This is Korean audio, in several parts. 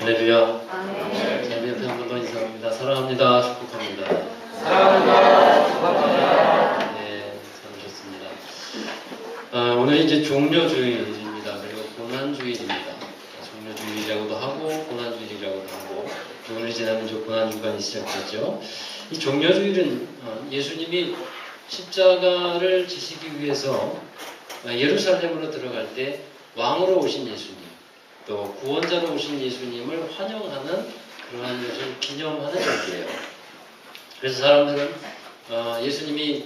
할렐루야. 아멘. 자, 우리 옆에 한 번 더 인사합니다. 사랑합니다. 축복합니다. 사랑합니다. 축복합니다. 네, 참 좋습니다. 오늘 이제 종료주일입니다. 그리고 고난주일입니다. 종료주일이라고도 하고 고난주일이라고도 하고 오늘 지나면 이제 고난주간이 시작됐죠. 이 종료주일은 예수님이 십자가를 지시기 위해서 예루살렘으로 들어갈 때 왕으로 오신 예수님, 또 구원자로 오신 예수님을 환영하는 그러한 것을 기념하는 절기예요. 그래서 사람들은 예수님이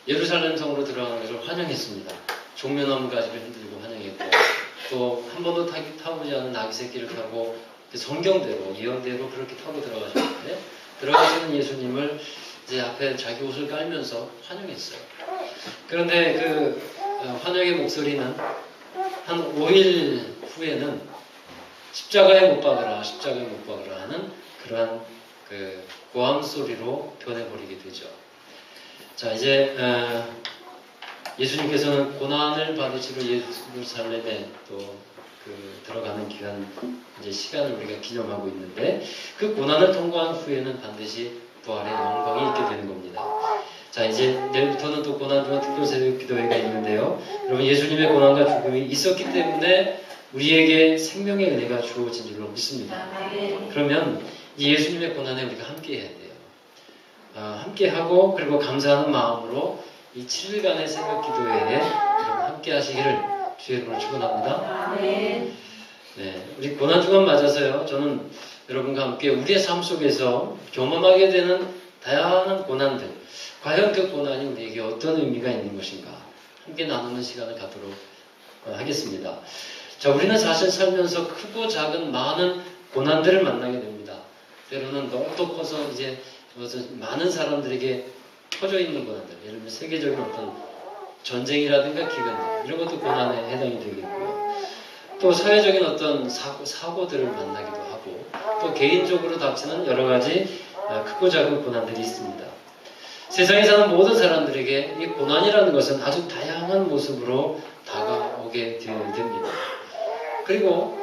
예루살렘 성으로 들어가는 것을 환영했습니다. 종려나무 가지를 흔들고 환영했고, 또 한 번도 타보지 않은 나귀 새끼를 타고 성경대로 예언대로 그렇게 타고 들어가셨는데, 들어가시는 예수님을 이제 앞에 자기 옷을 깔면서 환영했어요. 그런데 그 환영의 목소리는 한 5일 후에는 십자가에 못 박으라, 십자가에 못 박으라 하는 그러한 그 고함 소리로 변해버리게 되죠. 자, 이제 예수님께서는 고난을 받으시러 예루살렘에 또 들어가는 기간, 이제 시간을 우리가 기념하고 있는데, 그 고난을 통과한 후에는 반드시 부활의 영광이 있게 되는 겁니다. 자, 이제 내일부터는 또 고난주간 특별 새벽 기도회가 있는데요. 여러분, 예수님의 고난과 죽음이 있었기 때문에 우리에게 생명의 은혜가 주어진 줄로 믿습니다. 그러면 이 예수님의 고난에 우리가 함께 해야 돼요. 함께 하고, 그리고 감사하는 마음으로 이 7일간의 새벽 기도회에 여러분 함께 하시기를 주의 이름으로 축원합니다. 네, 우리 고난주간 맞아서요, 저는 여러분과 함께 우리의 삶 속에서 경험하게 되는 다양한 고난들, 과연 그 고난이 우리에게 어떤 의미가 있는 것인가 함께 나누는 시간을 갖도록 하겠습니다. 자, 우리는 사실 살면서 크고 작은 많은 고난들을 만나게 됩니다. 때로는 너무 커서 이제 많은 사람들에게 퍼져 있는 고난들, 예를 들면 세계적인 어떤 전쟁이라든가 기근, 이런 것도 고난에 해당이 되겠고요. 또 사회적인 어떤 사고들을 만나기도 하고, 또 개인적으로 닥치는 여러 가지 크고 작은 고난들이 있습니다. 세상에 사는 모든 사람들에게 이 고난이라는 것은 아주 다양한 모습으로 다가오게 됩니다. 그리고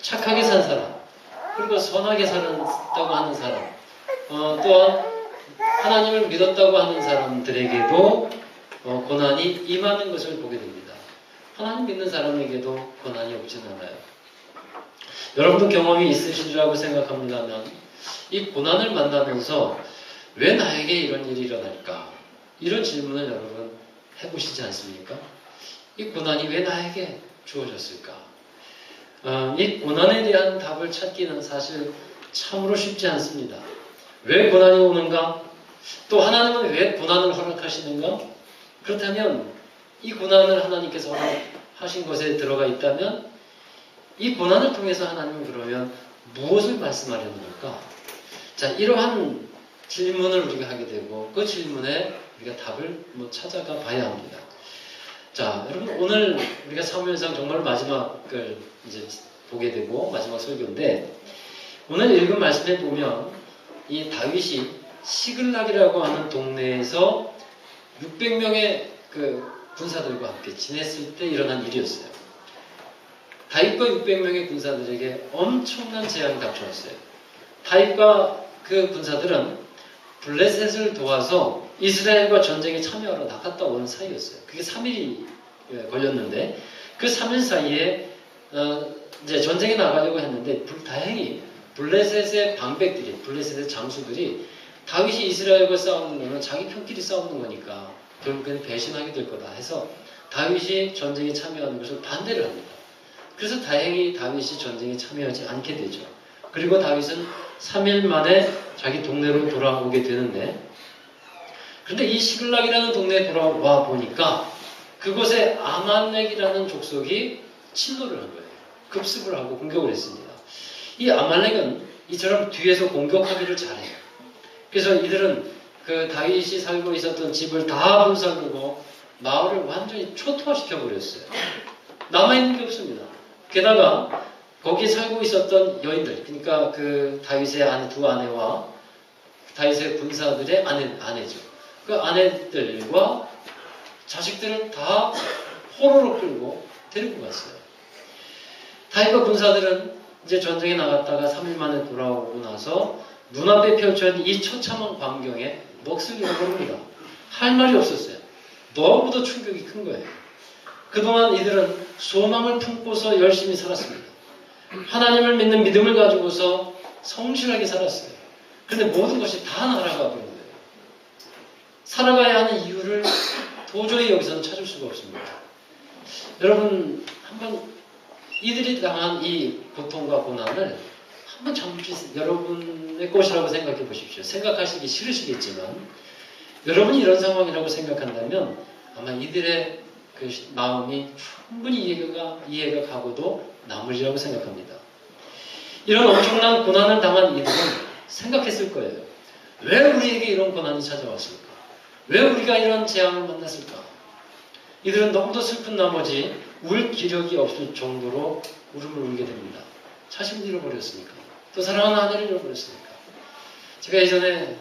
착하게 산 사람, 그리고 선하게 살았다고 하는 사람, 또한 하나님을 믿었다고 하는 사람들에게도 고난이 임하는 것을 보게 됩니다. 하나님 믿는 사람에게도 고난이 없진 않아요. 여러분도 경험이 있으시리라고 생각합니다만, 이 고난을 만나면서 왜 나에게 이런 일이 일어날까? 이런 질문을 여러분 해보시지 않습니까? 이 고난이 왜 나에게 주어졌을까? 이 고난에 대한 답을 찾기는 사실 참으로 쉽지 않습니다. 왜 고난이 오는가? 또 하나님은 왜 고난을 허락하시는가? 그렇다면 이 고난을 하나님께서 허락하신 것에 들어가 있다면 이 고난을 통해서 하나님은 그러면 무엇을 말씀하려는 걸까? 자, 이러한 질문을 우리가 하게 되고, 그 질문에 우리가 답을 찾아가 봐야 합니다. 자, 여러분, 오늘 우리가 사무엘상 정말 마지막을 이제 보게 되고, 마지막 설교인데, 오늘 읽은 말씀에 보면 이 다윗이 시글락이라고 하는 동네에서 600명의 그 군사들과 함께 지냈을 때 일어난 일이었어요. 다윗과 600명의 군사들에게 엄청난 재앙이 닥쳐왔어요. 다윗과 그 군사들은 블레셋을 도와서 이스라엘과 전쟁에 참여하러 나갔다 오는 사이였어요. 그게 3일이 걸렸는데, 그 3일 사이에 이제 전쟁에 나가려고 했는데, 다행히 블레셋의 방백들이, 블레셋의 장수들이 다윗이 이스라엘과 싸우는 거는 자기 편끼리 싸우는 거니까 결국에는 배신하게 될 거다 해서 다윗이 전쟁에 참여하는 것을 반대를 합니다. 그래서 다행히 다윗이 전쟁에 참여하지 않게 되죠. 그리고 다윗은 3일 만에 자기 동네로 돌아오게 되는데, 그런데 이 시글락이라는 동네에 돌아와 보니까 그곳에 아말렉이라는 족속이 침노를 한 거예요. 급습을 하고 공격을 했습니다. 이 아말렉은 이처럼 뒤에서 공격하기를 잘해요. 그래서 이들은 그 다윗이 살고 있었던 집을 다 불살르고 마을을 완전히 초토화시켜 버렸어요. 남아있는 게 없습니다. 게다가 거기 살고 있었던 여인들, 그러니까 그 다윗의 두 아내와 다윗의 군사들의 아내죠. 그 아내들과 자식들을 다 호로로 끌고 데리고 갔어요. 다윗과 군사들은 이제 전쟁에 나갔다가 3일 만에 돌아오고 나서 눈앞에 펼쳐진 이 처참한 광경에 넋을 잃어버립니다. 할 말이 없었어요. 너무도 충격이 큰 거예요. 그동안 이들은 소망을 품고서 열심히 살았습니다. 하나님을 믿는 믿음을 가지고서 성실하게 살았어요. 그런데 모든 것이 다 날아가 버린 거예요. 살아가야 하는 이유를 도저히 여기서는 찾을 수가 없습니다. 여러분, 한번 이들이 당한 이 고통과 고난을 한번 잠시 여러분의 것이라고 생각해 보십시오. 생각하시기 싫으시겠지만 여러분이 이런 상황이라고 생각한다면 아마 이들의 그 마음이 충분히 이해가 가고도 남으리라고 생각합니다. 이런 엄청난 고난을 당한 이들은 생각했을 거예요. 왜 우리에게 이런 고난이 찾아왔을까? 왜 우리가 이런 재앙을 만났을까? 이들은 너무도 슬픈 나머지 울 기력이 없을 정도로 울음을 울게 됩니다. 자식을 잃어버렸으니까. 또 사랑하는 아내를 잃어버렸으니까. 제가 예전에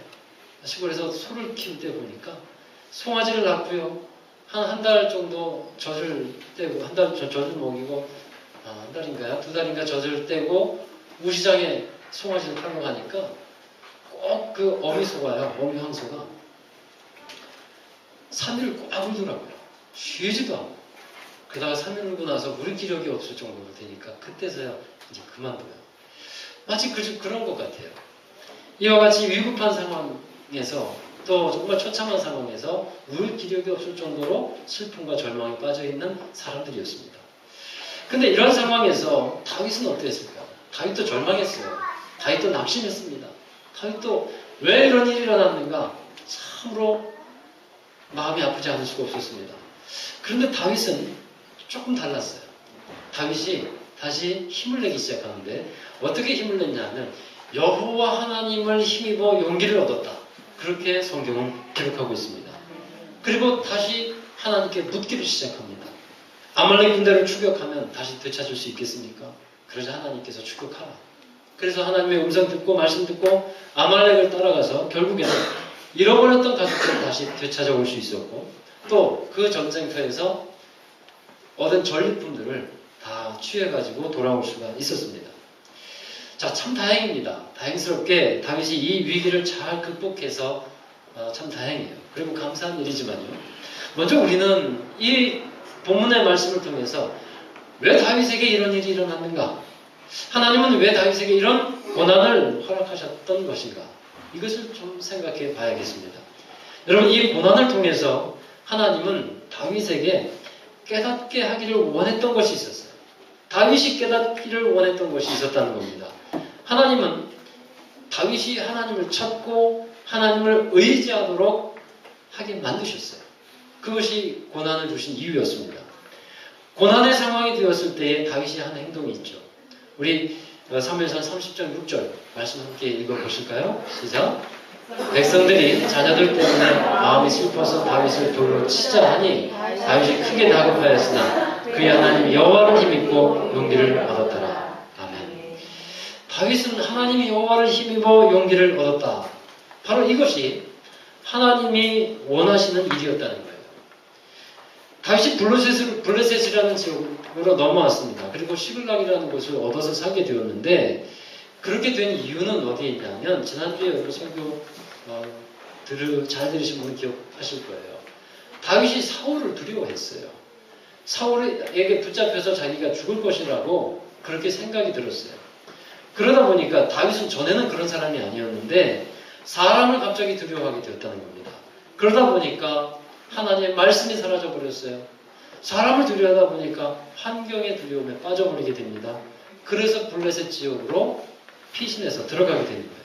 시골에서 소를 키울 때 보니까 송아지를 낳고요. 한 달 정도 젖을 떼고, 한 달 젖을 먹이고, 한 달인가요? 2달인가 젖을 떼고 우시장에 송아지를 팔러 가니까 꼭 그 어미소가요. 어미 황소가 3일을 꽉 울더라고요. 쉬지도 않고. 그러다가 3일 울고 나서 물 기력이 없을 정도로 되니까 그때서야 이제 그만둬요. 마치 그런 것 같아요. 이와 같이 위급한 상황에서 또 정말 처참한 상황에서 울 기력이 없을 정도로 슬픔과 절망에 빠져있는 사람들이었습니다. 근데 이런 상황에서 다윗은 어땠을까? 다윗도 절망했어요. 다윗도 낙심했습니다. 다윗도 왜 이런 일이 일어났는가? 참으로 마음이 아프지 않을 수가 없었습니다. 그런데 다윗은 조금 달랐어요. 다윗이 다시 힘을 내기 시작하는데 어떻게 힘을 냈냐면 여호와 하나님을 힘입어 용기를 얻었다. 그렇게 성경은 기록하고 있습니다. 그리고 다시 하나님께 묻기를 시작합니다. 아말렉 군대를 추격하면 다시 되찾을 수 있겠습니까? 그러자 하나님께서 추격하라. 그래서 하나님의 음성 듣고 말씀 듣고 아말렉을 따라가서 결국에는 잃어버렸던 가족들을 다시 되찾아올 수 있었고 또 그 전쟁터에서 얻은 전리품들을 다 취해가지고 돌아올 수가 있었습니다. 자, 참 다행입니다. 다행스럽게 다윗이 이 위기를 잘 극복해서 참 다행이에요. 그리고 감사한 일이지만요. 먼저 우리는 이 본문의 말씀을 통해서 왜 다윗에게 이런 일이 일어났는가? 하나님은 왜 다윗에게 이런 고난을 허락하셨던 것인가? 이것을 좀 생각해 봐야겠습니다. 여러분, 이 고난을 통해서 하나님은 다윗에게 깨닫게 하기를 원했던 것이 있었어요. 다윗이 깨닫기를 원했던 것이 있었다는 겁니다. 하나님은 다윗이 하나님을 찾고 하나님을 의지하도록 하게 만드셨어요. 그것이 고난을 주신 이유였습니다. 고난의 상황이 되었을 때에 다윗이 하는 행동이 있죠. 우리 사무엘상 30장 6절 말씀 함께 읽어보실까요? 시작. 백성들이 자녀들 때문에 마음이 슬퍼서 다윗을 돌로 치자 하니 다윗이 크게 다급하였으나 그의 하나님 여호와를 힘입고 용기를 얻었더라. 아멘. 다윗은 하나님이 여호와를 힘입어 용기를 얻었다. 바로 이것이 하나님이 원하시는 일이었다는 거예요. 다윗이 블레셋이라는 지역으로 넘어왔습니다. 그리고 시글락이라는 곳을 얻어서 살게 되었는데 그렇게 된 이유는 어디에 있냐면 지난주에 여러분 설교 잘 들으신 분은 기억하실 거예요. 다윗이 사울을 두려워했어요. 사울에게 붙잡혀서 자기가 죽을 것이라고 그렇게 생각이 들었어요. 그러다 보니까 다윗은 전에는 그런 사람이 아니었는데 사람을 갑자기 두려워하게 되었다는 겁니다. 그러다 보니까 하나님의 말씀이 사라져 버렸어요. 사람을 두려워하다 보니까 환경의 두려움에 빠져버리게 됩니다. 그래서 블레셋 지역으로 피신해서 들어가게 되는 거예요.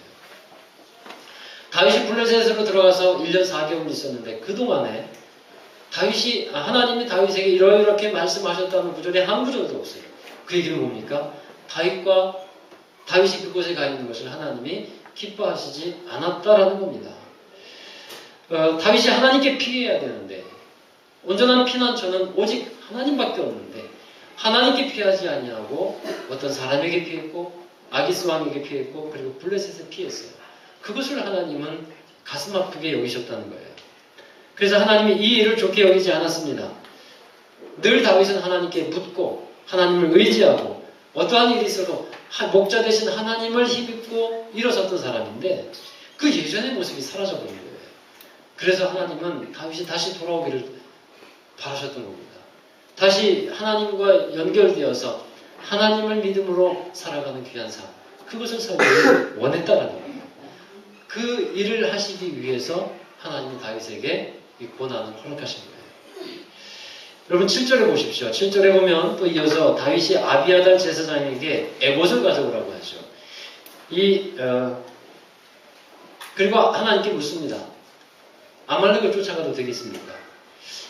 다윗이 블레셋으로 들어가서 1년 4개월 있었는데 그동안에 하나님이 다윗에게 이렇게 말씀하셨다는 구절이 한 구절도 없어요. 그 얘기는 뭡니까? 다윗이 그곳에 가 있는 것을 하나님이 기뻐하시지 않았다라는 겁니다. 다윗이 하나님께 피해야 되는데 온전한 피난처는 오직 하나님밖에 없는데 하나님께 피하지 아니하고 어떤 사람에게 피했고 아기스 왕에게 피했고 그리고 블레셋에 피했어요. 그것을 하나님은 가슴 아프게 여기셨다는 거예요. 그래서 하나님이 이 일을 좋게 여기지 않았습니다. 늘 다윗은 하나님께 묻고 하나님을 의지하고 어떠한 일이 있어도 목자 되신 하나님을 힘입고 일어섰던 사람인데 그 예전의 모습이 사라져버린 거예요. 그래서 하나님은 다윗이 다시 돌아오기를 바라셨던 겁니다. 다시 하나님과 연결되어서 하나님을 믿음으로 살아가는 귀한 삶, 그것을 살기를 원했다라는 거예요. 그 일을 하시기 위해서 하나님은 다윗에게 이 고난을 허락하신 거예요. 여러분 7절에 보십시오. 7절에 보면 또 이어서 다윗이 아비아달 제사장에게 에봇을 가져오라고 하죠. 그리고 하나님께 묻습니다. 아말렉을 쫓아가도 되겠습니까?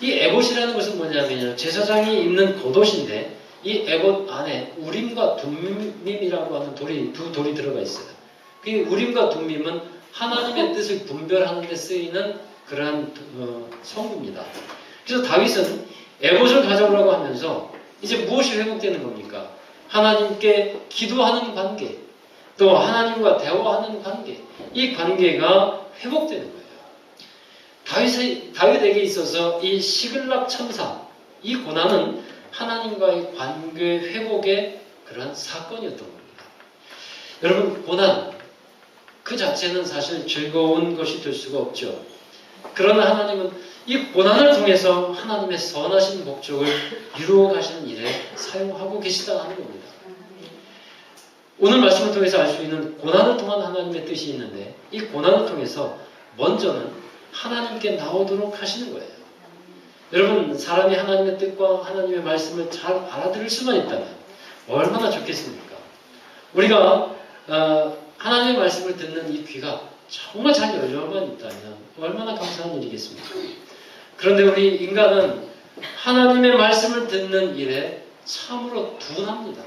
이 에봇이라는 것은 뭐냐면요, 제사장이 입는 겉옷인데 이 에봇 안에 우림과 둠밈이라고 하는 두 돌이 들어가 있어요. 그 우림과 둠밈은 하나님의 뜻을 분별하는 데 쓰이는 그러한 성구입니다. 그래서 다윗은 에봇을 가져오라고 하면서 이제 무엇이 회복되는 겁니까? 하나님께 기도하는 관계, 또 하나님과 대화하는 관계, 이 관계가 회복되는 거예요. 다윗에게 있어서 이 시글락 천사, 이 고난은 하나님과의 관계 회복의 그러한 사건이었던 겁니다. 여러분, 고난 그 자체는 사실 즐거운 것이 될 수가 없죠. 그러나 하나님은 이 고난을 통해서 하나님의 선하신 목적을 이루어 가시는 일에 사용하고 계시다 하는 겁니다. 오늘 말씀을 통해서 알 수 있는 고난을 통한 하나님의 뜻이 있는데 이 고난을 통해서 먼저는 하나님께 나오도록 하시는 거예요. 여러분, 사람이 하나님의 뜻과 하나님의 말씀을 잘 알아들을 수만 있다면 얼마나 좋겠습니까? 우리가 하나님의 말씀을 듣는 이 귀가 정말 잘 열려만 있다면 얼마나 감사한 일이겠습니까? 그런데 우리 인간은 하나님의 말씀을 듣는 일에 참으로 둔합니다.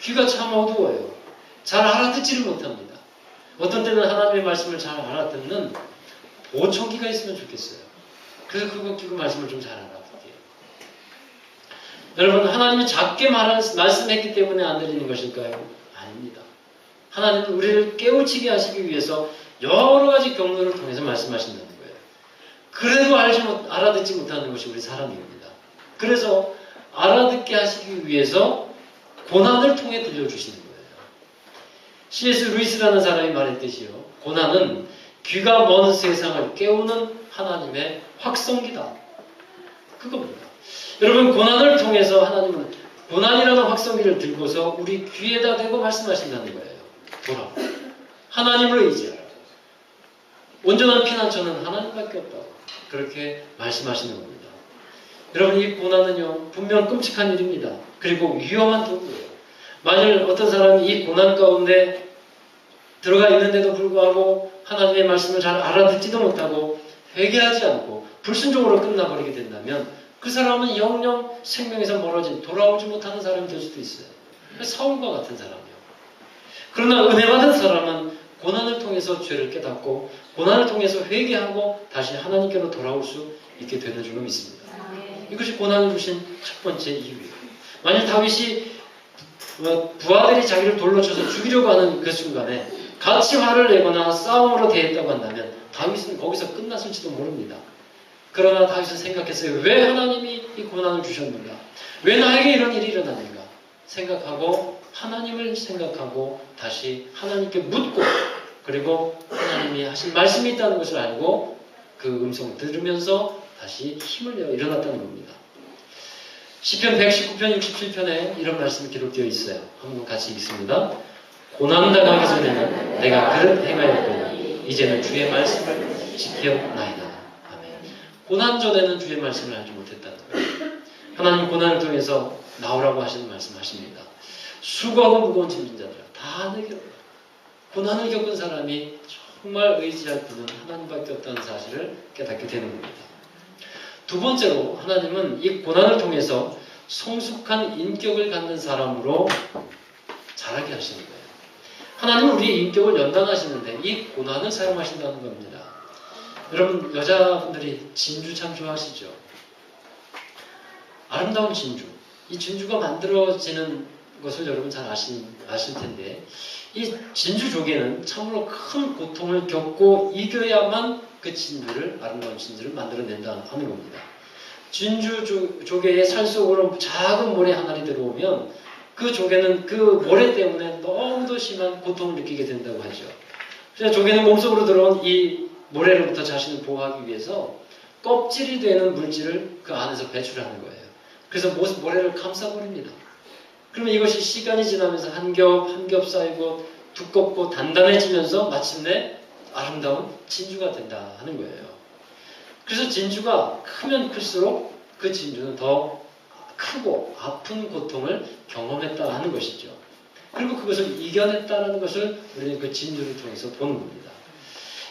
귀가 참 어두워요. 잘 알아듣지를 못합니다. 어떤 때는 하나님의 말씀을 잘 알아듣는 보청기가 있으면 좋겠어요. 그래서 그거 끼고 말씀을 좀 잘 알아듣게요. 여러분, 하나님이 작게 말씀했기 때문에 안 들리는 것일까요? 아닙니다. 하나님은 우리를 깨우치게 하시기 위해서 여러 가지 경로를 통해서 말씀하신다는 거예요. 그래도 알아듣지 못하는 것이 우리 사람입니다. 그래서 알아듣게 하시기 위해서 고난을 통해 들려주시는 거예요. C.S. 루이스라는 사람이 말했듯이요, 고난은 귀가 먼 세상을 깨우는 하나님의 확성기다. 그겁니다. 여러분, 고난을 통해서 하나님은 고난이라는 확성기를 들고서 우리 귀에다 대고 말씀하신다는 거예요. 돌아와. 하나님을 의지하라. 온전한 피난처는 하나님밖에 없다고 그렇게 말씀하시는 겁니다. 여러분, 이 고난은요, 분명 끔찍한 일입니다. 그리고 위험한 도구예요. 만일 어떤 사람이 이 고난 가운데 들어가 있는데도 불구하고 하나님의 말씀을 잘 알아듣지도 못하고 회개하지 않고 불순종으로 끝나버리게 된다면 그 사람은 영영 생명에서 멀어진, 돌아오지 못하는 사람이 될 수도 있어요. 사울과 같은 사람이요. 그러나 은혜 받은 사람은 고난을 통해서 죄를 깨닫고 고난을 통해서 회개하고 다시 하나님께로 돌아올 수 있게 되는 줄로 믿습니다. 이것이 고난을 주신 첫 번째 이유예요. 만약 다윗이 부하들이 자기를 돌로 쳐서 죽이려고 하는 그 순간에 같이 화를 내거나 싸움으로 대했다고 한다면 다윗은 거기서 끝났을지도 모릅니다. 그러나 다윗은 생각했어요. 왜 하나님이 이 고난을 주셨는가? 왜 나에게 이런 일이 일어나는가? 생각하고 하나님을 생각하고 다시 하나님께 묻고 그리고 하나님이 하신 말씀이 있다는 것을 알고 그 음성을 들으면서 다시 힘을 내어 일어났다는 겁니다. 시편 119편 67편에 이런 말씀이 기록되어 있어요. 한번 같이 읽습니다. 고난 당하기 전에는 내가 그릇 행하였거니 이제는 주의 말씀을 지켰나이다. 아멘. 고난 전에는 주의 말씀을 알지 못했다는 거예요. 하나님 고난을 통해서 나오라고 하시는 말씀하십니다. 수고하고 무거운 짐진 자들아 다 내게로 고난을 겪은 사람이 정말 의지할 분은 하나님밖에 없다는 사실을 깨닫게 되는 겁니다. 두 번째로 하나님은 이 고난을 통해서 성숙한 인격을 갖는 사람으로 자라게 하시는 거예요. 하나님은 우리의 인격을 연단하시는데 이 고난을 사용하신다는 겁니다. 여러분, 여자분들이 진주 참 좋아하시죠? 아름다운 진주. 이 진주가 만들어지는 것을 여러분 잘 아실 텐데 이 진주 조개는 참으로 큰 고통을 겪고 이겨야만 그 진주를, 아름다운 진주를 만들어낸다 하는 겁니다. 진주 조개의 살 속으로 작은 모래 하나리 들어오면 그 조개는 그 모래 때문에 너무도 심한 고통을 느끼게 된다고 하죠. 그래서 조개는 몸속으로 들어온 이 모래로부터 자신을 보호하기 위해서 껍질이 되는 물질을 그 안에서 배출하는 거예요. 그래서 모래를 감싸버립니다. 그러면 이것이 시간이 지나면서 한 겹 한 겹 쌓이고 두껍고 단단해지면서 마침내 아름다운 진주가 된다 하는 거예요. 그래서 진주가 크면 클수록 그 진주는 더 크고 아픈 고통을 경험했다 하는 것이죠. 그리고 그것을 이겨냈다는 것을 우리는 그 진주를 통해서 보는 겁니다.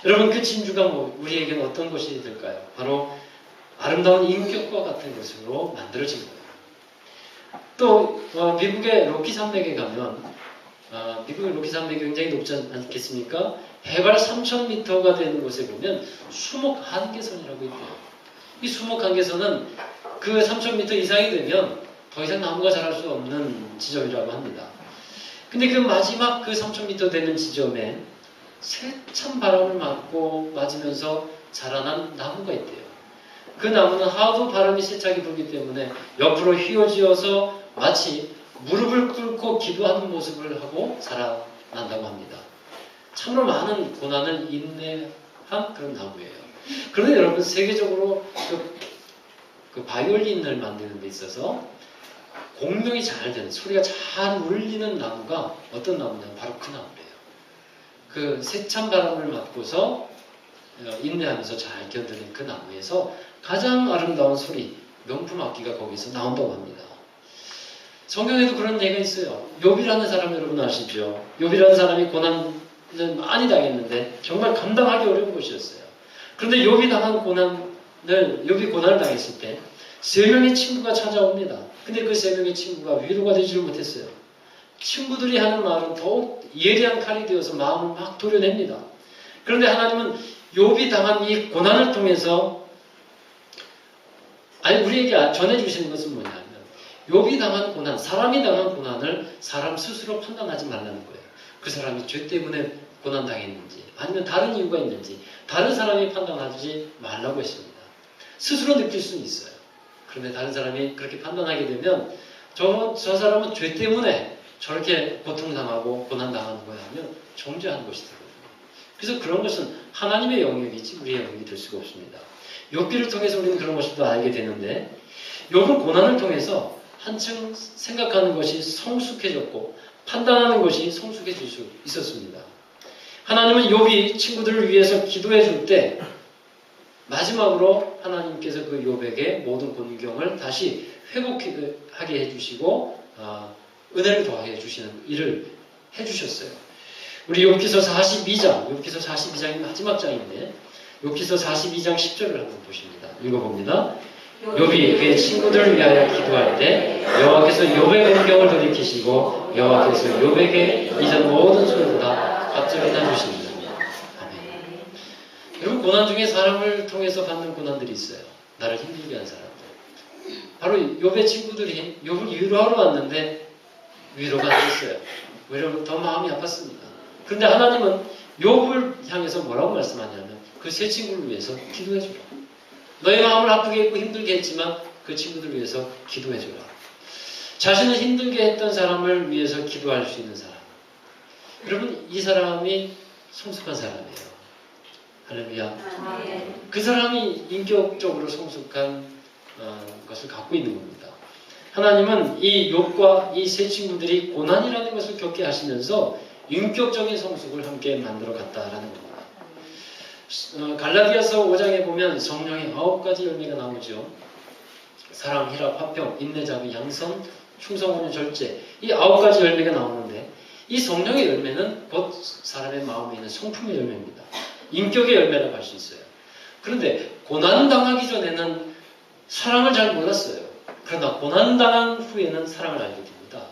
여러분, 그 진주가 우리에게는 어떤 것이 될까요? 바로 아름다운 인격과 같은 것으로 만들어진 거예요. 또 미국의 로키 산맥에 가면 미국의 로키 산맥이 굉장히 높지 않겠습니까? 해발 3,000m가 되는 곳에 보면 수목 한계선이라고 있대요. 이 수목 한계선은 그 3,000m 이상이 되면 더 이상 나무가 자랄 수 없는 지점이라고 합니다. 근데 그 마지막 그 3,000m 되는 지점에 세찬 바람을 맞으면서 자라난 나무가 있대요. 그 나무는 하도 바람이 세차게 불기 때문에 옆으로 휘어지어서 마치 무릎을 꿇고 기도하는 모습을 하고 자라난다고 합니다. 참으로 많은 고난을 인내한 그런 나무예요. 그런데 여러분, 세계적으로 그 바이올린을 만드는 데 있어서 공명이 잘 되는, 소리가 잘 울리는 나무가 어떤 나무냐면 바로 그 나무래요. 그 세찬 바람을 맞고서 인내하면서 잘 견디는 그 나무에서 가장 아름다운 소리, 명품 악기가 거기서 나온다고 합니다. 성경에도 그런 얘기가 있어요. 욥이라는 사람 여러분 아시죠? 욥이라는 사람이 고난을 많이 당했는데 정말 감당하기 어려운 것이었어요. 그런데 욥이 고난을 당했을 때 3명의 친구가 찾아옵니다. 근데 그 3명의 친구가 위로가 되지를 못했어요. 친구들이 하는 말은 더욱 예리한 칼이 되어서 마음을 막 도려냅니다. 그런데 하나님은 욥이 당한 이 고난을 통해서 우리에게 전해주시는 것은 뭐냐면 욥이 당한 고난, 사람이 당한 고난을 사람 스스로 판단하지 말라는 거예요. 그 사람이 죄 때문에 고난당했는지 아니면 다른 이유가 있는지 다른 사람이 판단하지 말라고 했습니다. 스스로 느낄 수는 있어요. 그런데 다른 사람이 그렇게 판단하게 되면 저 사람은 죄 때문에 저렇게 고통당하고 고난당하는 거야 하면 정죄하는 것이 되거든요. 그래서 그런 것은 하나님의 영역이지 우리의 영역이 될 수가 없습니다. 욥기를 통해서 우리는 그런 것을 또 알게 되는데 욥은 고난을 통해서 한층 생각하는 것이 성숙해졌고 판단하는 것이 성숙해질 수 있었습니다. 하나님은 욥이 친구들을 위해서 기도해 줄 때 마지막으로 하나님께서 그 욥에게 모든 곤경을 다시 회복하게 해주시고 은혜를 더하게 해주시는 일을 해주셨어요. 우리 욥기서 42장이 마지막 장인데 욥기서 42장 10절을 한번 보십니다. 읽어봅니다. 욥이 그의 친구들을 위하여 기도할 때 여호와께서 욥의 곤경을 돌이키시고 여호와께서 욥에게 이전 모든 소리보다 갑절히 나주십니다. 아멘. 여러분, 고난 중에 사람을 통해서 받는 고난들이 있어요. 나를 힘들게 한 사람들. 바로 욥의 친구들이 욥을 위로하러 왔는데 위로가 안 됐어요. 오히려 더 마음이 아팠습니다. 그런데 하나님은 욥을 향해서 뭐라고 말씀하냐면 그 세 친구를 위해서 기도해주라. 너의 마음을 아프게 했고 힘들게 했지만 그 친구들을 위해서 기도해주라. 자신을 힘들게 했던 사람을 위해서 기도할 수 있는 사람. 여러분, 이 사람이 성숙한 사람이에요. 할렐루야. 그 사람이 인격적으로 성숙한 것을 갖고 있는 겁니다. 하나님은 이 욥과 이 세 친구들이 고난이라는 것을 겪게 하시면서 인격적인 성숙을 함께 만들어 갔다라는 겁니다. 갈라디아서 5장에 보면 성령의 9가지 열매가 나오죠. 사랑, 희락, 화평, 인내, 자비, 양선, 충성, 온유, 절제. 이 9가지 열매가 나오는데 이 성령의 열매는 곧 사람의 마음에 있는 성품의 열매입니다. 인격의 열매라고 할 수 있어요. 그런데 고난당하기 전에는 사랑을 잘 몰랐어요. 그러나 고난당한 후에는 사랑을 알게 됩니다.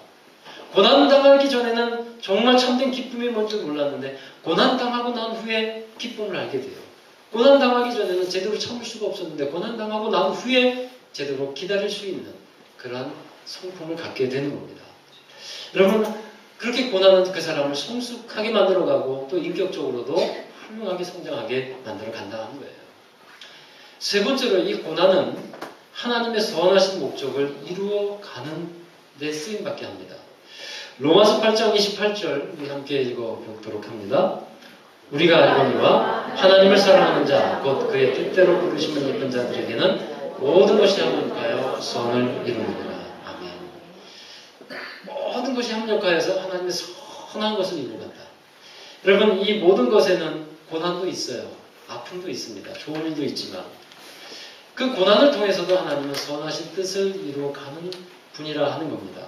고난당하기 전에는 정말 참된 기쁨이 뭔지 몰랐는데 고난당하고 난 후에 기쁨을 알게 돼요. 고난당하기 전에는 제대로 참을 수가 없었는데 고난당하고 난 후에 제대로 기다릴 수 있는 그러한 성품을 갖게 되는 겁니다. 여러분, 그렇게 고난은 그 사람을 성숙하게 만들어가고 또 인격적으로도 훌륭하게 성장하게 만들어 간다는 거예요. 세 번째로 이 고난은 하나님의 선하신 목적을 이루어가는 데 쓰임받게 합니다. 로마서 8장 28절 우리 함께 읽어보도록 합니다. 우리가 알거니와 하나님을 사랑하는 자 곧 그의 뜻대로 부르심을 입은 자들에게는 모든 것이 합력하여 선을 이루느니라. 아멘. 모든 것이 합력하여서 하나님의 선한 것을 이루는다. 여러분, 이 모든 것에는 고난도 있어요. 아픔도 있습니다. 좋은 일도 있지만 그 고난을 통해서도 하나님은 선하신 뜻을 이루어가는 분이라 하는 겁니다.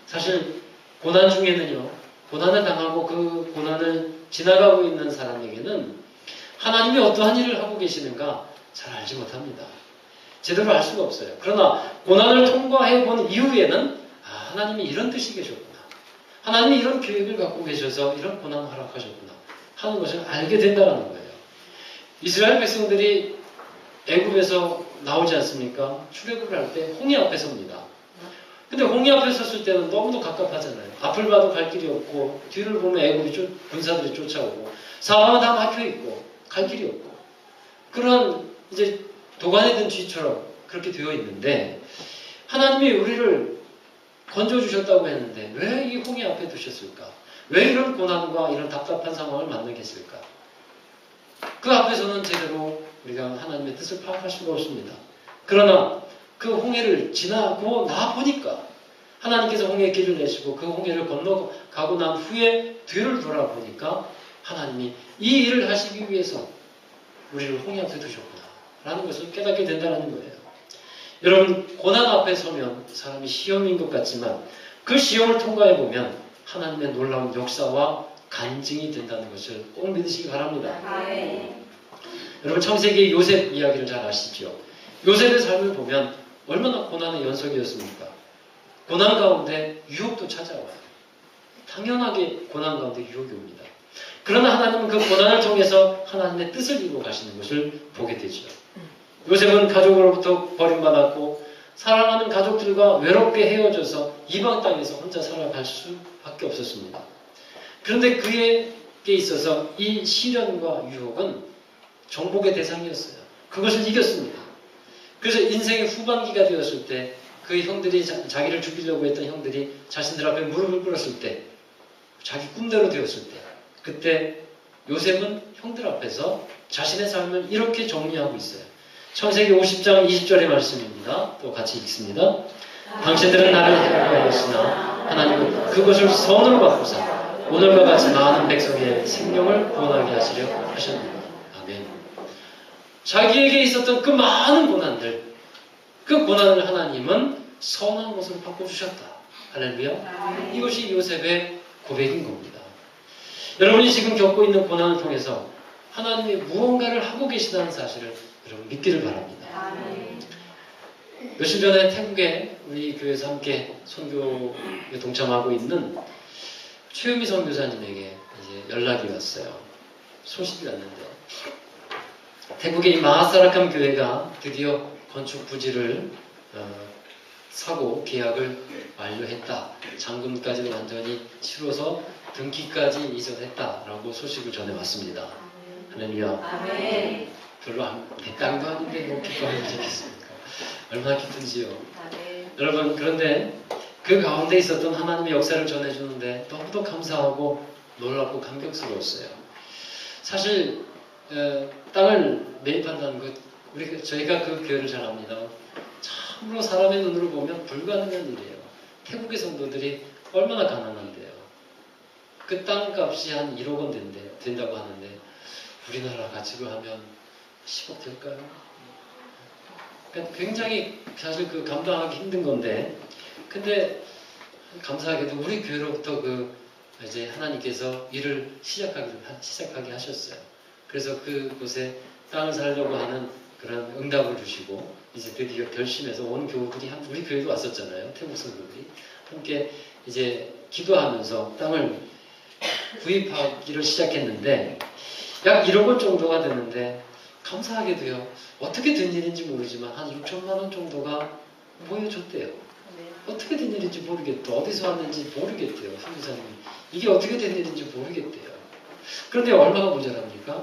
사실 고난 중에는요, 고난을 당하고 그 고난을 지나가고 있는 사람에게는 하나님이 어떠한 일을 하고 계시는가 잘 알지 못합니다. 제대로 알 수가 없어요. 그러나 고난을 통과해 본 이후에는 하나님이 이런 뜻이 계셨구나. 하나님이 이런 계획을 갖고 계셔서 이런 고난을 허락하셨구나 하는 것을 알게 된다는 거예요. 이스라엘 백성들이 애굽에서 나오지 않습니까? 출애굽을 할 때 홍해 앞에 섭니다. 근데 홍해 앞에 섰을 때는 너무도 갑갑하잖아요. 앞을 봐도 갈 길이 없고 뒤를 보면 애굽이 군사들이 쫓아오고 사방은 다 막혀 있고 갈 길이 없고 그런 이제 도간에 든 쥐처럼 그렇게 되어 있는데 하나님이 우리를 건져주셨다고 했는데 왜 이 홍해 앞에 두셨을까? 왜 이런 고난과 이런 답답한 상황을 만나게 했을까? 그 앞에서는 제대로 우리가 하나님의 뜻을 파악할 수가 없습니다. 그러나 그 홍해를 지나고 나 보니까 하나님께서 홍해의 길을 내시고 그 홍해를 건너가고 난 후에 뒤를 돌아보니까 하나님이 이 일을 하시기 위해서 우리를 홍해 앞에 두셨구나 라는 것을 깨닫게 된다는 거예요. 여러분, 고난 앞에 서면 사람이 시험인 것 같지만 그 시험을 통과해 보면 하나님의 놀라운 역사와 간증이 된다는 것을 꼭 믿으시기 바랍니다. 여러분, 창세기 요셉 이야기를 잘 아시죠? 요셉의 삶을 보면 얼마나 고난의 연속이었습니까? 고난 가운데 유혹도 찾아와요. 당연하게 고난 가운데 유혹이 옵니다. 그러나 하나님은 그 고난을 통해서 하나님의 뜻을 이루어 가시는 것을 보게 되죠. 요셉은 가족으로부터 버림받았고 사랑하는 가족들과 외롭게 헤어져서 이방 땅에서 혼자 살아갈 수밖에 없었습니다. 그런데 그에게 있어서 이 시련과 유혹은 정복의 대상이었어요. 그것을 이겼습니다. 그래서 인생의 후반기가 되었을 때 그 형들이 자기를 죽이려고 했던 형들이 자신들 앞에 무릎을 꿇었을 때 자기 꿈대로 되었을 때 그때 요셉은 형들 앞에서 자신의 삶을 이렇게 정리하고 있어요. 창세기 50장 20절의 말씀입니다. 또 같이 읽습니다. 당신들은 나를 해하였으나 하나님은 그것을 선으로 바꾸사 오늘과 같이 많은 백성의 생명을 구원하게 하시려 하셨습니다. 아멘. 자기에게 있었던 그 많은 고난들, 그 고난을 하나님은 선한 것으로 바꿔주셨다. 할렐루야. 이것이 요셉의 고백인 겁니다. 여러분이 지금 겪고 있는 고난을 통해서 하나님이 무언가를 하고 계시다는 사실을 여러분 믿기를 바랍니다. 며칠 전에 태국에 우리 교회에서 함께 선교에 동참하고 있는 최유미 선교사님에게 이제 연락이 왔어요. 소식이 왔는데 태국의 이 마하사라캄 교회가 드디어 건축 부지를 사고 계약을 완료했다. 잔금까지도 완전히 치러서 등기까지 이전했다라고 소식을 전해왔습니다. 할렐루야. 별로 백당도 아닌데 뭐 기뻐하면 좋겠습니까? 얼마나 기쁜지요. 여러분, 그런데 그 가운데 있었던 하나님의 역사를 전해주는데 너무도 감사하고 놀랍고 감격스러웠어요. 사실 땅을 매입한다는 것, 저희가 그 교회를 잘 압니다. 참으로 사람의 눈으로 보면 불가능한 일이에요. 태국의 성도들이 얼마나 가난한데요. 그 땅값이 한 1억 원 된다고 하는데 우리나라 가치로 하면 10억 될까요? 그러니까 굉장히 사실 그 감당하기 힘든 건데, 근데 감사하게도 우리 교회로부터 이제 하나님께서 일을 시작하게 하셨어요. 그래서 그곳에 땅을 사려고 하는 그런 응답을 주시고 이제 드디어 결심해서 온 교우들이 우리 교회도 왔었잖아요. 태국 성도들이 함께 이제 기도하면서 땅을 구입하기를 시작했는데 약 1억 원 정도가 되는데 감사하게도요. 어떻게 된 일인지 모르지만 한 6천만 원 정도가 모여줬대요. 어떻게 된 일인지 모르겠다. 어디서 왔는지 모르겠대요. 선교사님이. 이게 어떻게 된 일인지 모르겠대요. 그런데 얼마가 모자랍니까?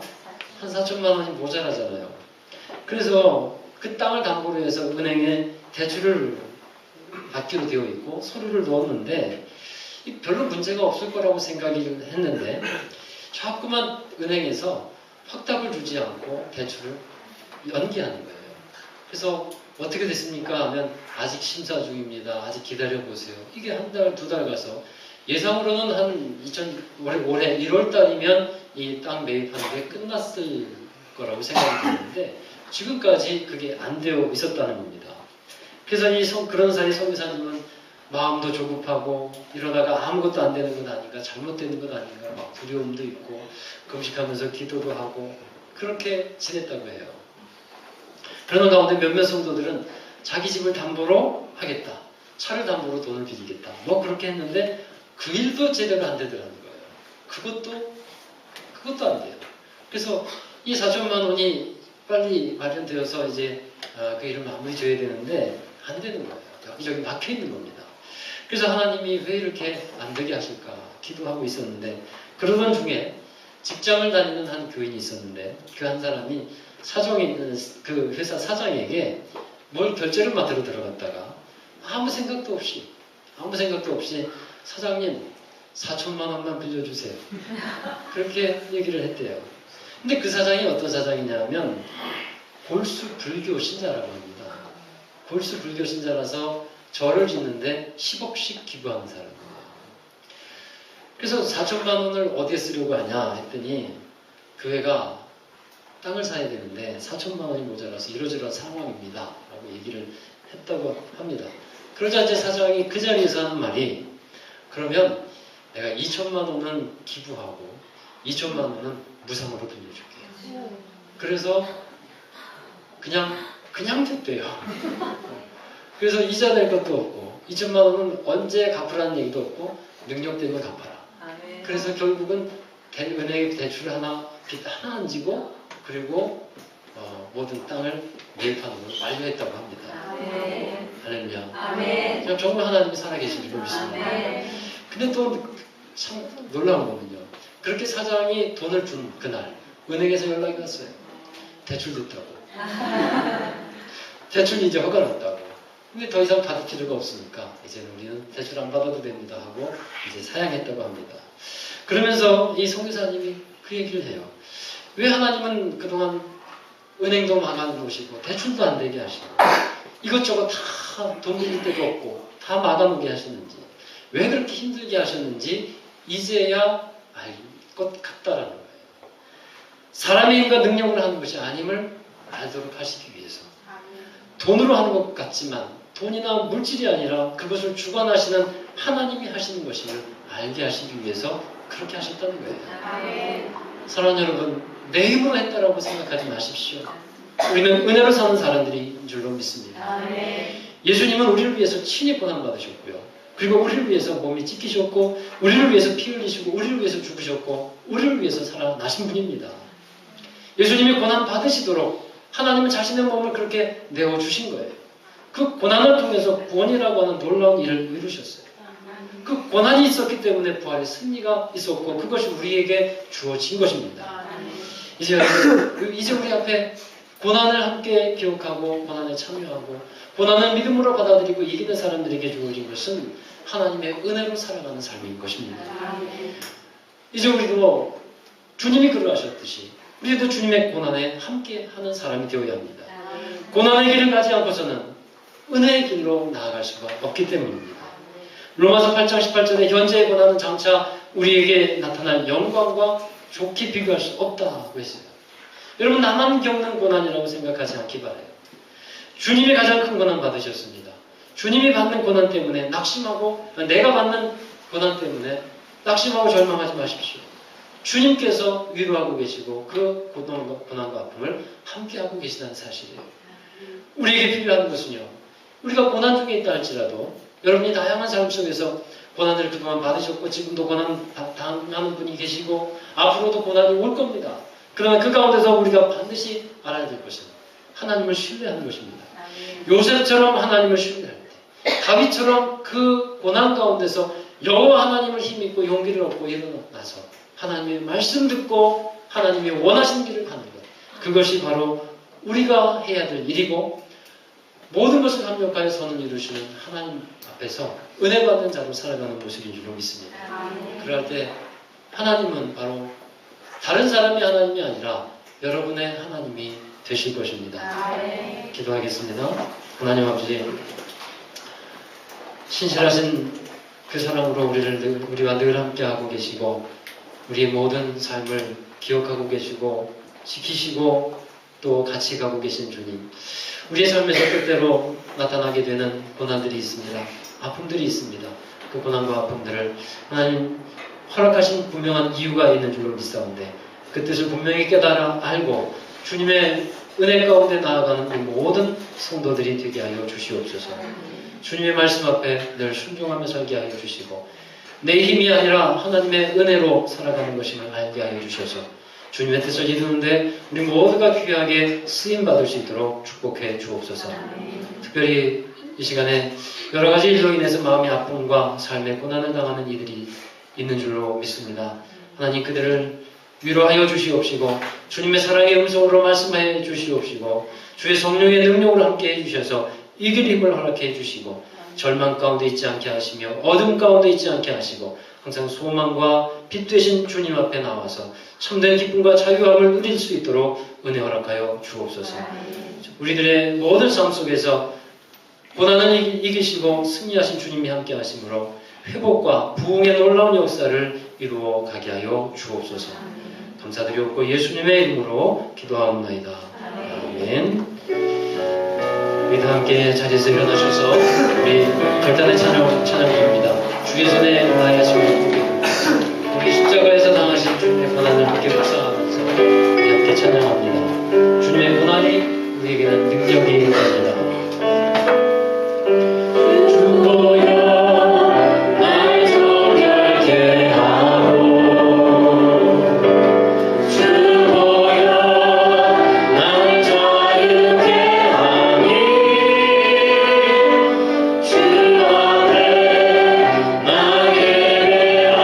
한 4천만 원이 모자라잖아요. 그래서 그 땅을 담보로 해서 은행에 대출을 받기로 되어 있고 서류를 넣었는데 별로 문제가 없을 거라고 생각을 했는데 자꾸만 은행에서 확답을 주지 않고 대출을 연기하는 거예요. 그래서 어떻게 됐습니까? 하면 아직 심사 중입니다. 아직 기다려보세요. 이게 한 달, 두 달 가서 예상으로는 한 올해 1월 달이면 이 땅 매입하는 게 끝났을 거라고 생각이 드는데 지금까지 그게 안 되어 있었다는 겁니다. 그래서 그런 사이 선교사님은 마음도 조급하고 이러다가 아무것도 안 되는 것 아닌가, 잘못되는 것 아닌가, 막 두려움도 있고 금식하면서 기도도 하고 그렇게 지냈다고 해요. 그러는 가운데 몇몇 성도들은 자기 집을 담보로 하겠다, 차를 담보로 돈을 빌리겠다, 뭐 그렇게 했는데 그 일도 제대로 안 되더라는 거예요. 그것도 안 돼요. 그래서 이 4천만 원이 빨리 마련되어서 이제 그 일을 마무리 줘야 되는데 안 되는 거예요. 여기저기 막혀 있는 겁니다. 그래서 하나님이 왜 이렇게 안 되게 하실까 기도하고 있었는데 그러던 중에 직장을 다니는 한 교인이 있었는데 그 한 사람이 그 회사 사장에게 뭘 결제를 맡으러 들어갔다가 아무 생각도 없이 사장님 4천만 원만 빌려주세요. 그렇게 얘기를 했대요. 근데 그 사장이 어떤 사장이냐면 골수 불교 신자라고 합니다. 골수 불교 신자라서 절을 짓는데 10억씩 기부하는 사람이에요. 그래서 4천만 원을 어디에 쓰려고 하냐 했더니 교회가 땅을 사야 되는데 4천만 원이 모자라서 이러저러한 상황입니다 라고 얘기를 했다고 합니다. 그러자 이제 사장이 그 자리에서 하는 말이 그러면 내가 2천만 원은 기부하고 2천만 원은 무상으로 빌려줄게요. 그래서 그냥 됐대요. 그래서 이자 낼 것도 없고 2천만 원은 언제 갚으라는 얘기도 없고 능력되면 갚아라. 그래서 결국은 은행에 대출 빚 하나 안 지고 그리고 모든 땅을 매입하는 걸 완료했다고 합니다. 할렐루야. 정말 하나님이 살아계신 줄 믿습니다. 근데 또 참 놀라운 거군요. 그렇게 사장이 돈을 준 그날 은행에서 연락이 왔어요. 대출 됐다고. 대출이 이제 허가 났다고. 근데 더 이상 받을 필요가 없으니까 이제는 우리는 대출 안 받아도 됩니다 하고 이제 사양했다고 합니다. 그러면서 이 선교사님이 그 얘기를 해요. 왜 하나님은 그동안 은행도 막아놓으시고 대출도 안 되게 하시고 이것저것 다 돈 빌릴 데도 없고 다 막아놓게 하셨는지 왜 그렇게 힘들게 하셨는지 이제야 알 것 같다라는 거예요. 사람의 힘과 능력으로 하는 것이 아님을 알도록 하시기 위해서 돈으로 하는 것 같지만 돈이나 물질이 아니라 그것을 주관하시는 하나님이 하시는 것임을 알게 하시기 위해서 그렇게 하셨다는 거예요. 사랑하는 여러분, 내 힘으로 했다라고 생각하지 마십시오. 우리는 은혜로 사는 사람들인 줄로 믿습니다. 예수님은 우리를 위해서 친히 고난받으셨고요. 그리고 우리를 위해서 몸이 찢기셨고 우리를 위해서 피 흘리시고 우리를 위해서 죽으셨고 우리를 위해서 살아나신 분입니다. 예수님이 고난 받으시도록 하나님은 자신의 몸을 그렇게 내어주신 거예요. 그 고난을 통해서 구원이라고 하는 놀라운 일을 이루셨어요. 그 고난이 있었기 때문에 부활의 승리가 있었고 그것이 우리에게 주어진 것입니다. 이제 우리 앞에 고난을 함께 기억하고 고난에 참여하고 고난을 믿음으로 받아들이고 이기는 사람들에게 주어진 것은 하나님의 은혜로 살아가는 삶인 것입니다. 이제 우리도 주님이 그러하셨듯이 우리도 주님의 고난에 함께하는 사람이 되어야 합니다. 고난의 길을 가지 않고서는 은혜의 길로 나아갈 수가 없기 때문입니다. 로마서 8장 18절에 현재의 고난은 장차 우리에게 나타날 영광과 좋게 비교할 수 없다고 했어요. 여러분 나만 겪는 고난이라고 생각하지 않기 바라요. 주님이 가장 큰 고난 받으셨습니다. 주님이 받는 고난 때문에 낙심하고 내가 받는 고난 때문에 낙심하고 절망하지 마십시오. 주님께서 위로하고 계시고 그 고난과 아픔을 함께하고 계시다는 사실이에요. 우리에게 필요한 것은요. 우리가 고난 중에 있다 할지라도 여러분이 다양한 삶 속에서 고난을 그동안 받으셨고 지금도 고난 당하는 분이 계시고 앞으로도 고난이 올 겁니다. 그러나 그 가운데서 우리가 반드시 알아야 될 것은 하나님을 신뢰하는 것입니다. 요셉처럼 하나님을 신뢰할 때 다윗처럼 그 고난 가운데서 여호와 하나님을 힘입고 용기를 얻고 일어나서 하나님의 말씀 듣고 하나님이 원하신 길을 가는 것 그것이 바로 우리가 해야 될 일이고 모든 것을 합력하여 선을 이루시는 하나님 앞에서 은혜 받는 자로 살아가는 모습인 줄로 믿습니다. 그럴 때 하나님은 바로 다른 사람이 하나님이 아니라 여러분의 하나님이 되실 것입니다. 기도하겠습니다. 하나님 아버지, 신실하신 그 사랑으로 우리와 늘 함께하고 계시고 우리의 모든 삶을 기억하고 계시고 지키시고 또 같이 가고 계신 주님, 우리의 삶에서 때때로 나타나게 되는 고난들이 있습니다. 아픔들이 있습니다. 그 고난과 아픔들을 하나님 허락하신 분명한 이유가 있는 줄로 믿사온데 그 뜻을 분명히 깨달아 알고 주님의 은혜 가운데 나아가는 이 모든 성도들이 되게 하여 주시옵소서. 주님의 말씀 앞에 늘 순종하며 살게 하여 주시고 내 힘이 아니라 하나님의 은혜로 살아가는 것임을 알게 하여 주셔서 주님의 뜻을 이루는데 우리 모두가 귀하게 쓰임받을 수 있도록 축복해 주옵소서. 특별히 이 시간에 여러 가지 일로 인해서 마음의 아픔과 삶의 고난을 당하는 이들이 있는 줄로 믿습니다. 하나님 그들을 위로하여 주시옵시고 주님의 사랑의 음성으로 말씀해 주시옵시고 주의 성령의 능력으로 함께 해주셔서 이길 힘을 허락해 주시고 절망 가운데 있지 않게 하시며 어둠 가운데 있지 않게 하시고 항상 소망과 빛 되신 주님 앞에 나와서 참된 기쁨과 자유함을 누릴 수 있도록 은혜 허락하여 주옵소서. 우리들의 모든 삶 속에서 고난을 이기시고 승리하신 주님이 함께 하심으로 회복과 부흥의 놀라운 역사를 이루어 가게 하여 주옵소서. 감사드리옵고 예수님의 이름으로 기도하옵나이다. 아멘. 우리 다 함께 자리에서 일어나셔서 우리 결단의 찬양입니다. 주의 손에 나의 하심을 우리 십자가에서 당하신 주님의 고난을 함께 묵상하면서 우리 함께 찬양합니다. 주님의 고난이 우리에게는 능력이 됩니다. 주 앞에 나게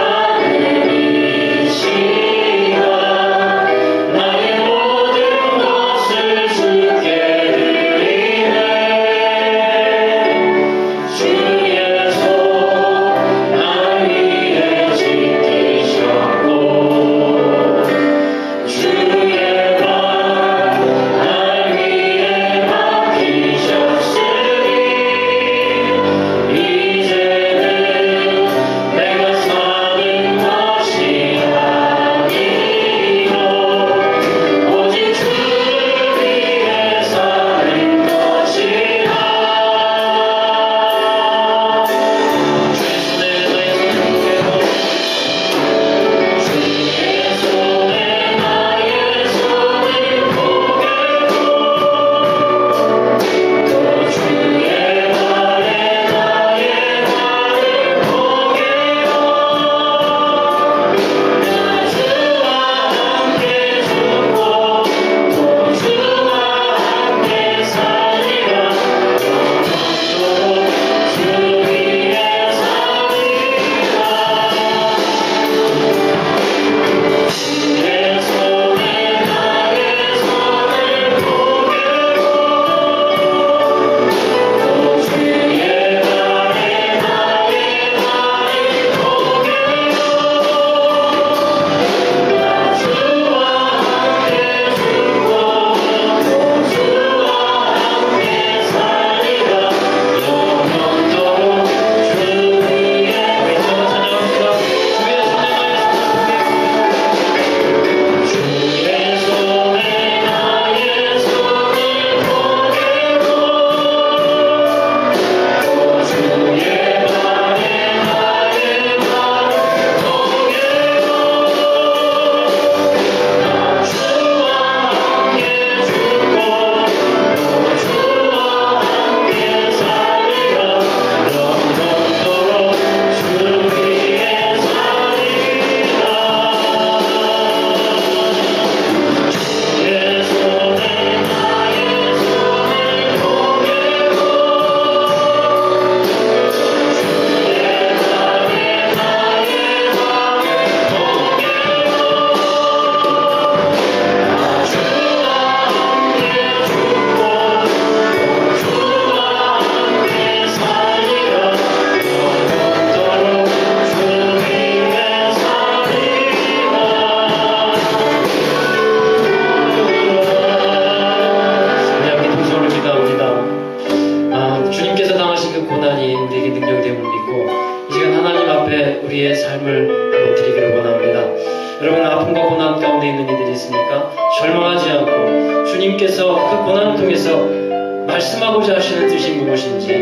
아픔과 고난 가운데 있는 이들이 있으니까 절망하지 않고 주님께서 그 고난을 통해서 말씀하고자 하시는 뜻이 무엇인지,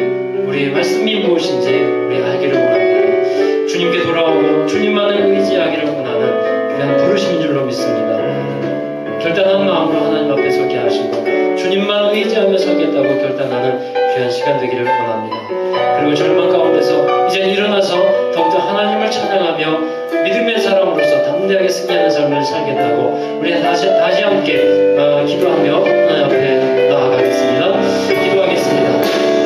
우리의 말씀이 무엇인지 우리 알기를 원합니다. 주님께 돌아오고 주님만을 의지하기를 원하는 귀한 부르심인 줄로 믿습니다. 결단한 마음으로 하나님 앞에 서게 하시고 주님만 의지하며 서겠다고 결단하는 귀한 시간 되기를 원합니다. 그리고 절망 가운데서 이제 일어나서 더욱더 하나님을 찬양하며 믿음의 사람으로서 담대하게 승리하는 삶을 살겠다고 우리 다시 함께 기도하며 하나님 앞에 나아가겠습니다. 기도하겠습니다.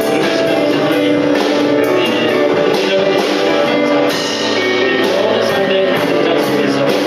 그러면서 하나님, 우리의 기적을 우리 모든 삶의 현장 속에서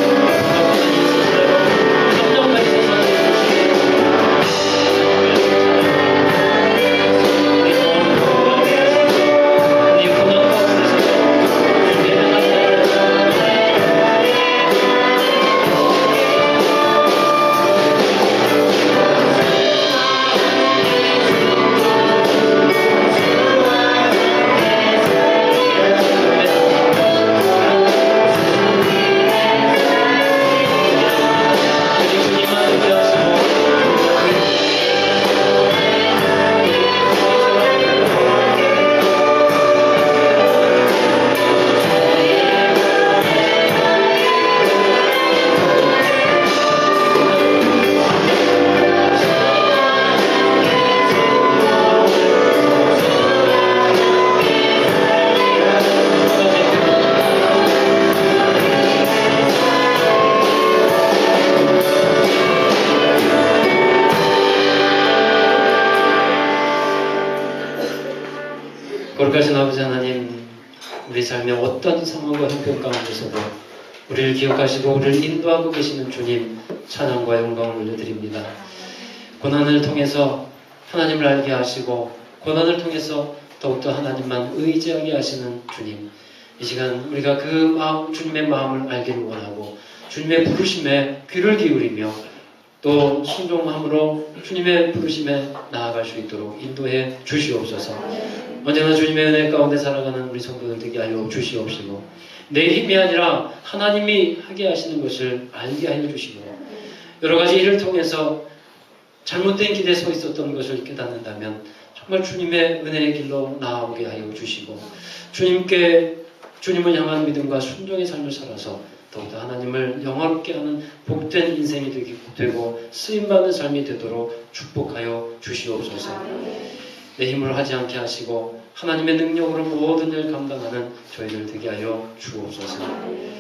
거룩하신 아버지 하나님, 우리 삶의 어떤 상황과 형편 가운데서도 우리를 기억하시고 우리를 인도하고 계시는 주님 찬양과 영광을 올려드립니다. 고난을 통해서 하나님을 알게 하시고 고난을 통해서 더욱더 하나님만 의지하게 하시는 주님, 이 시간 우리가 그 마음, 주님의 마음을 알기를 원하고 주님의 부르심에 귀를 기울이며 또 순종함으로 주님의 부르심에 나아갈 수 있도록 인도해 주시옵소서. 언제나 주님의 은혜 가운데 살아가는 우리 성도들 되게 하여 주시옵시고 내 힘이 아니라 하나님이 하게 하시는 것을 알게 하여 주시고 여러 가지 일을 통해서 잘못된 길에 서 있었던 것을 깨닫는다면 정말 주님의 은혜의 길로 나아오게 하여 주시고 주님을 향한 믿음과 순종의 삶을 살아서 더욱더 하나님을 영화롭게 하는 복된 인생이 되고 쓰임받는 삶이 되도록 축복하여 주시옵소서. 내 힘으로 하지 않게 하시고 하나님의 능력으로 모든 일을 감당하는 저희들 되게 하여 주옵소서.